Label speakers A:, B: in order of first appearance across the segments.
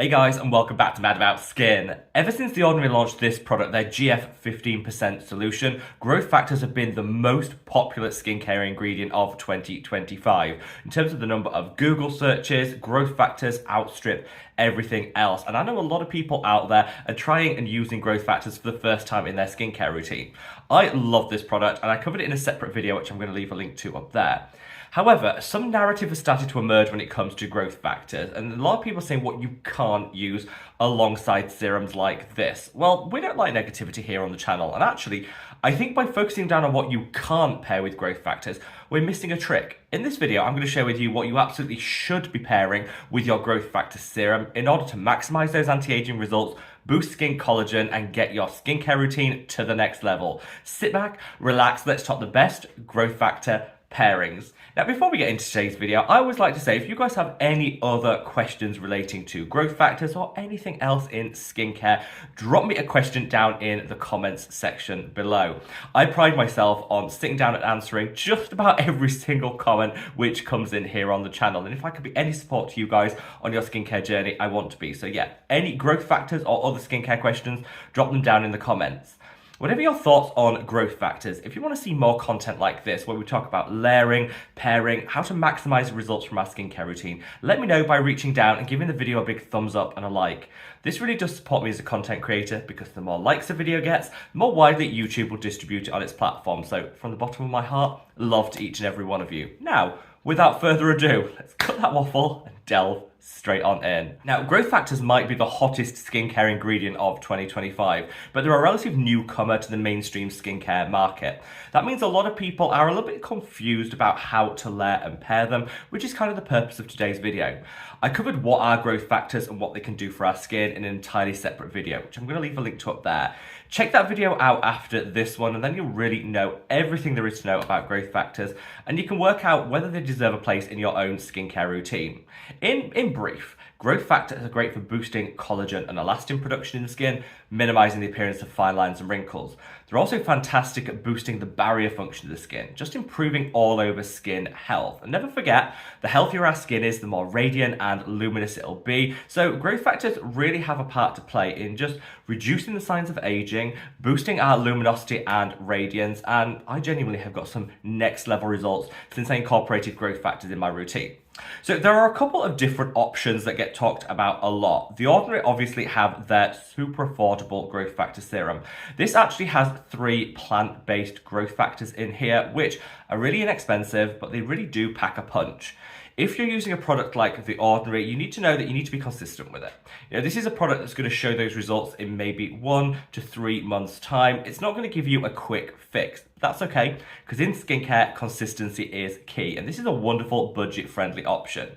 A: Hey guys, and welcome back to Mad About Skin. Ever since The Ordinary launched this product, their GF 15% solution, growth factors have been the most popular skincare ingredient of 2025. In terms of the number of Google searches, growth factors outstrip everything else. And I know a lot of people out there are trying and using growth factors for the first time in their skincare routine. I love this product, and I covered it in a separate video, which I'm going to leave a link to up there. However, some narrative has started to emerge when it comes to growth factors, and a lot of people are saying what you can't use alongside serums like this. Well, we don't like negativity here on the channel, and actually, I think by focusing down on what you can't pair with growth factors, we're missing a trick. In this video, I'm going to share with you what you absolutely should be pairing with your growth factor serum in order to maximize those anti-aging results, boost skin collagen, and get your skincare routine to the next level. Sit back, relax, let's talk the best growth factor pairings. Now, before we get into today's video, I always like to say if you guys have any other questions relating to growth factors or anything else in skincare, drop me a question down in the comments section below. I pride myself on sitting down and answering just about every single comment which comes in here on the channel. And if I could be any support to you guys on your skincare journey, I want to be. So yeah, any growth factors or other skincare questions, drop them down in the comments. Whatever your thoughts on growth factors, if you want to see more content like this, where we talk about layering, pairing, how to maximize the results from our skincare routine, let me know by reaching down and giving the video a big thumbs up and a like. This really does support me as a content creator because the more likes a video gets, the more widely YouTube will distribute it on its platform. So from the bottom of my heart, love to each and every one of you. Now, without further ado, let's cut that waffle and delve straight on in. Now, growth factors might be the hottest skincare ingredient of 2025, but they're a relative newcomer to the mainstream skincare market. That means a lot of people are a little bit confused about how to layer and pair them, which is kind of the purpose of today's video. I covered what are growth factors and what they can do for our skin in an entirely separate video, which I'm going to leave a link to up there. Check that video out after this one, and then you'll really know everything there is to know about growth factors, and you can work out whether they deserve a place in your own skincare routine. In brief, growth factors are great for boosting collagen and elastin production in the skin, minimizing the appearance of fine lines and wrinkles. They're also fantastic at boosting the barrier function of the skin, just improving all over skin health. And never forget, the healthier our skin is, the more radiant and luminous it'll be. So growth factors really have a part to play in just reducing the signs of aging, boosting our luminosity and radiance, and I genuinely have got some next level results since I incorporated growth factors in my routine. So there are a couple of different options that get talked about a lot. The Ordinary obviously have their super affordable growth factor serum. This actually has 3 plant-based growth factors in here, which are really inexpensive, but they really do pack a punch. If you're using a product like The Ordinary, you need to know that you need to be consistent with it. You know, this is a product that's going to show those results in maybe 1 to 3 months' time. It's not going to give you a quick fix. That's okay, because in skincare, consistency is key, and this is a wonderful budget-friendly option.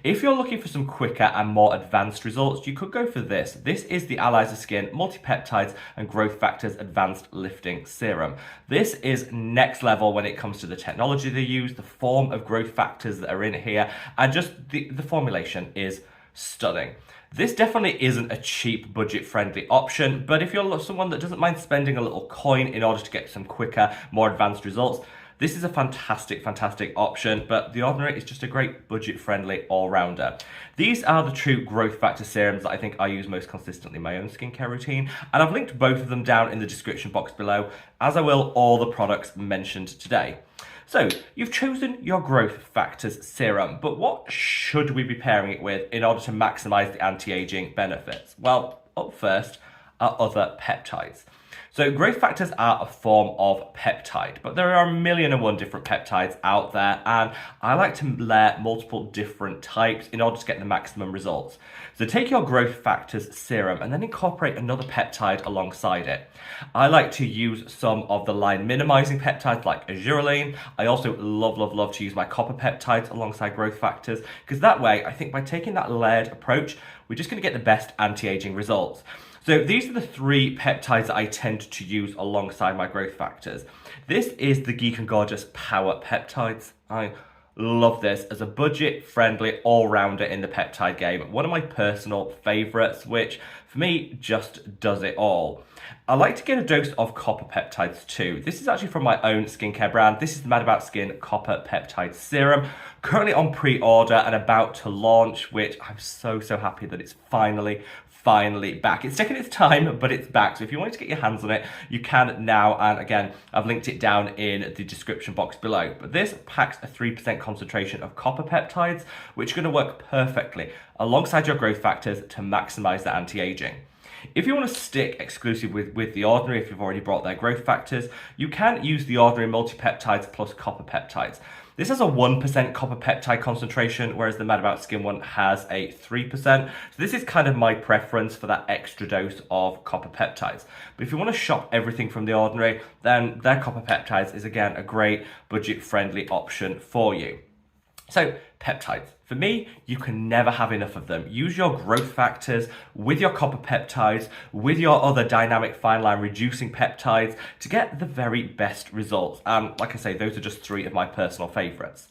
A: If you're looking for some quicker and more advanced results, you could go for this. This is the Allies of Skin Multi-Peptides and Growth Factors Advanced Lifting Serum. This is next level when it comes to the technology they use, the form of growth factors that are in here, and just the formulation is stunning. This definitely isn't a cheap, budget-friendly option, but if you're someone that doesn't mind spending a little coin in order to get some quicker, more advanced results, this is a fantastic, fantastic option, but The Ordinary is just a great budget-friendly all-rounder. These are the true growth factor serums that I think I use most consistently in my own skincare routine, and I've linked both of them down in the description box below, as I will all the products mentioned today. So, you've chosen your growth factors serum, but what should we be pairing it with in order to maximize the anti-aging benefits? Well, up first are other peptides. So growth factors are a form of peptide, but there are 1,000,001 different peptides out there, and I like to layer multiple different types in order to get the maximum results. So take your growth factors serum and then incorporate another peptide alongside it. I like to use some of the line minimizing peptides like azurulene. I also love to use my copper peptides alongside growth factors, because that way I think by taking that layered approach, we're just going to get the best anti-aging results. So these are the 3 peptides that I tend to use alongside my growth factors. This is the Geek and Gorgeous Power Peptides. I love this as a budget-friendly all-rounder in the peptide game. One of my personal favorites, which for me just does it all. I like to get a dose of copper peptides too. This is actually from my own skincare brand. This is the Mad About Skin Copper Peptide Serum. currently on pre-order and about to launch, which I'm so happy that it's finally back. It's taken its time, but it's back. So if you wanted to get your hands on it, you can now. And again, I've linked it down in the description box below. But this packs a 3% concentration of copper peptides, which are going to work perfectly alongside your growth factors to maximize the anti-aging. If you want to stick exclusively with The Ordinary, if you've already brought their growth factors, you can use The Ordinary multi-peptides plus copper peptides. This has a 1% copper peptide concentration, whereas the Mad About Skin one has a 3%. So this is kind of my preference for that extra dose of copper peptides. But if you want to shop everything from The Ordinary, then their copper peptides is again a great budget-friendly option for you. So peptides. For me, you can never have enough of them. Use your growth factors with your copper peptides, with your other dynamic fine line reducing peptides to get the very best results. And like I say, those are just 3 of my personal favorites.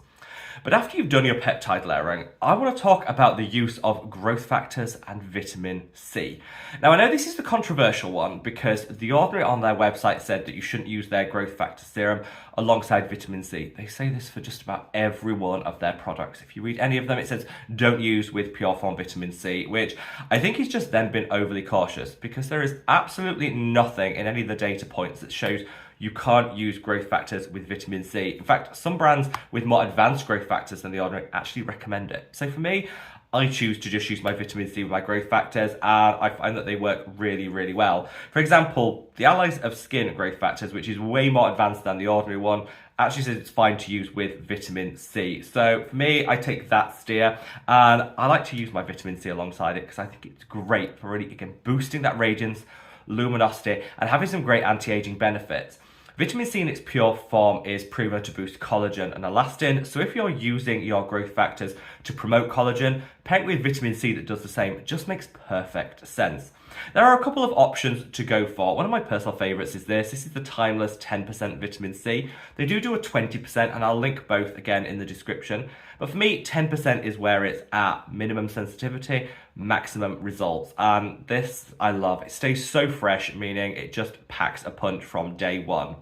A: But after you've done your peptide layering, I want to talk about the use of growth factors and vitamin C. Now, I know this is the controversial one because The Ordinary on their website said that you shouldn't use their growth factor serum alongside vitamin C. They say this for just about every one of their products. If you read any of them, it says don't use with pure form vitamin C, which I think is just then been overly cautious because there is absolutely nothing in any of the data points that shows you can't use growth factors with vitamin C. In fact, some brands with more advanced growth factors than The Ordinary actually recommend it. So for me, I choose to just use my vitamin C with my growth factors, and I find that they work really well. For example, the Allies of Skin growth factors, which is way more advanced than The Ordinary one, actually says it's fine to use with vitamin C. So for me, I take that steer, and I like to use my vitamin C alongside it because I think it's great for really, again, boosting that radiance, luminosity, and having some great anti-aging benefits. Vitamin C in its pure form is proven to boost collagen and elastin, so if you're using your growth factors to promote collagen, pairing with vitamin C that does the same just makes perfect sense. There are a couple of options to go for. One of my personal favorites is this. This is the Timeless 10% vitamin C. They do a 20%, and I'll link both again in the description. But for me, 10% is where it's at. Minimum sensitivity, maximum results. And this I love. It stays so fresh, meaning it just packs a punch from day one.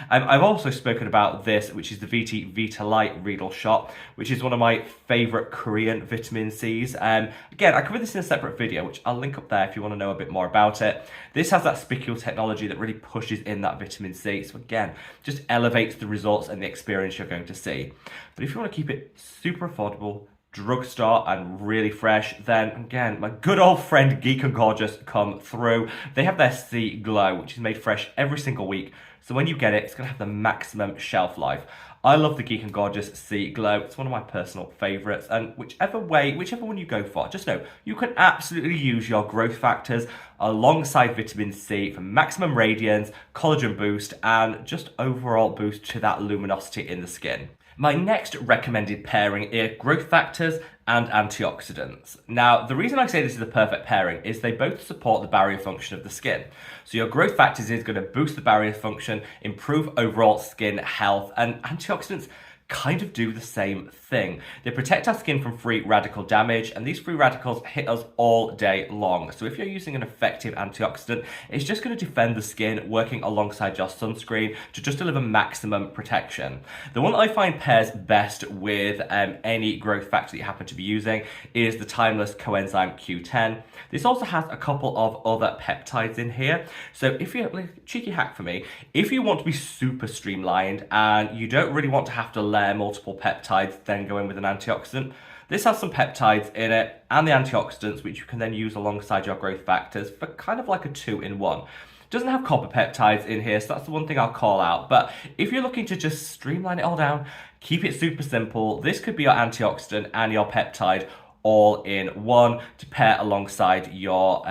A: I've also spoken about this, which is the VT Vita Light Retinol Shot, which is one of my favorite Korean vitamin Cs. Again, I covered this in a separate video, which I'll link up there if you want to know a bit more about it. This has that spicule technology that really pushes in that vitamin C. So again, just elevates the results and the experience you're going to see. But if you want to keep it super affordable, drugstore and really fresh, then again, my good old friend Geek and Gorgeous come through. They have their C Glow, which is made fresh every single week. So when you get it, it's going to have the maximum shelf life. I love the Geek and Gorgeous C Glow. It's one of my personal favorites. And whichever one you go for, just know you can absolutely use your growth factors alongside vitamin C for maximum radiance, collagen boost, and just overall boost to that luminosity in the skin. My next recommended pairing are growth factors and antioxidants. Now, the reason I say this is the perfect pairing is they both support the barrier function of the skin. So your growth factors is going to boost the barrier function, improve overall skin health, and antioxidants kind of do the same thing. They protect our skin from free radical damage, and these free radicals hit us all day long. So if you're using an effective antioxidant, it's just going to defend the skin, working alongside your sunscreen to just deliver maximum protection. The one that I find pairs best with any growth factor that you happen to be using is the Timeless Coenzyme Q10. This also has a couple of other peptides in here. So if you're, like, cheeky hack for me, if you want to be super streamlined and you don't really want to have to layer multiple peptides, then go in with an antioxidant, this has some peptides in it and the antioxidants, which you can then use alongside your growth factors for kind of like a 2-in-1. Doesn't have copper peptides in here, so that's the one thing I'll call out. But if you're looking to just streamline it all down, keep it super simple, this could be your antioxidant and your peptide all in one to pair alongside your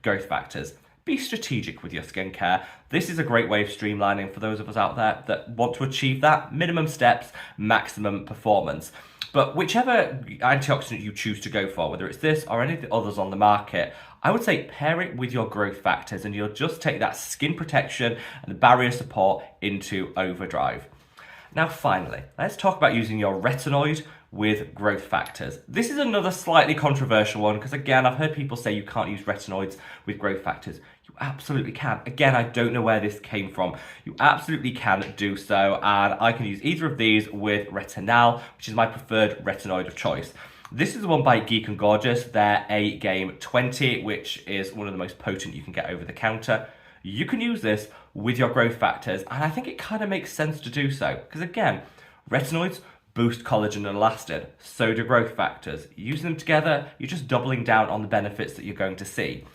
A: growth factors. Be strategic with your skincare. This is a great way of streamlining for those of us out there that want to achieve that minimum steps, maximum performance. But whichever antioxidant you choose to go for, whether it's this or any of the others on the market, I would say pair it with your growth factors and you'll just take that skin protection and the barrier support into overdrive. Now finally, let's talk about using your retinoid with growth factors. This is another slightly controversial one because, again, I've heard people say you can't use retinoids with growth factors. You absolutely can. Again, I don't know where this came from. You absolutely can do so, and I can use either of these with retinol, which is my preferred retinoid of choice. This is the one by Geek and Gorgeous. They're a game 20, which is one of the most potent you can get over the counter. You can use this with your growth factors, and I think it kind of makes sense to do so. Because again, retinoids boost collagen and elastin, so do growth factors. Using them together, you're just doubling down on the benefits that you're going to see.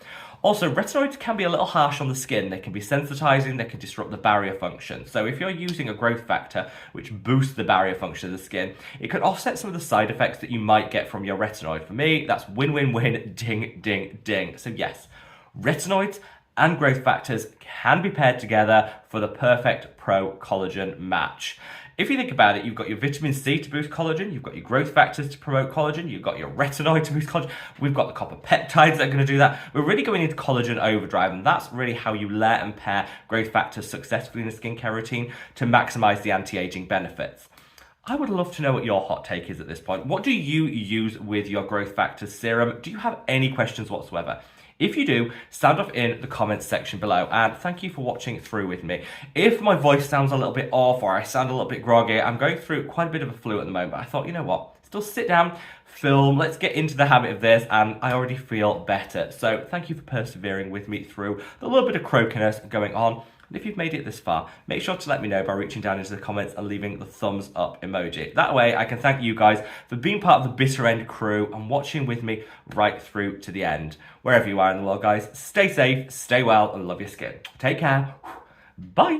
A: Also, retinoids can be a little harsh on the skin. They can be sensitizing, they can disrupt the barrier function. So if you're using a growth factor which boosts the barrier function of the skin, it can offset some of the side effects that you might get from your retinoid. For me, that's win-win-win, ding, ding, ding. So yes, retinoids and growth factors can be paired together for the perfect pro-collagen match. If you think about it, you've got your vitamin C to boost collagen, you've got your growth factors to promote collagen, you've got your retinoid to boost collagen, we've got the copper peptides that are going to do that. We're really going into collagen overdrive, and that's really how you layer and pair growth factors successfully in a skincare routine to maximize the anti-aging benefits. I would love to know what your hot take is at this point. What do you use with your growth factors serum? Do you have any questions whatsoever? If you do, sound off in the comments section below, and thank you for watching through with me. If my voice sounds a little bit off or I sound a little bit groggy, I'm going through quite a bit of a flu at the moment. I thought, you know what, still sit down, film, let's get into the habit of this, and I already feel better. So thank you for persevering with me through the little bit of croakiness going on. And if you've made it this far, make sure to let me know by reaching down into the comments and leaving the thumbs up emoji. That way I can thank you guys for being part of the bitter end crew and watching with me right through to the end. Wherever you are in the world, guys, stay safe, stay well, and love your skin. Take care. Bye.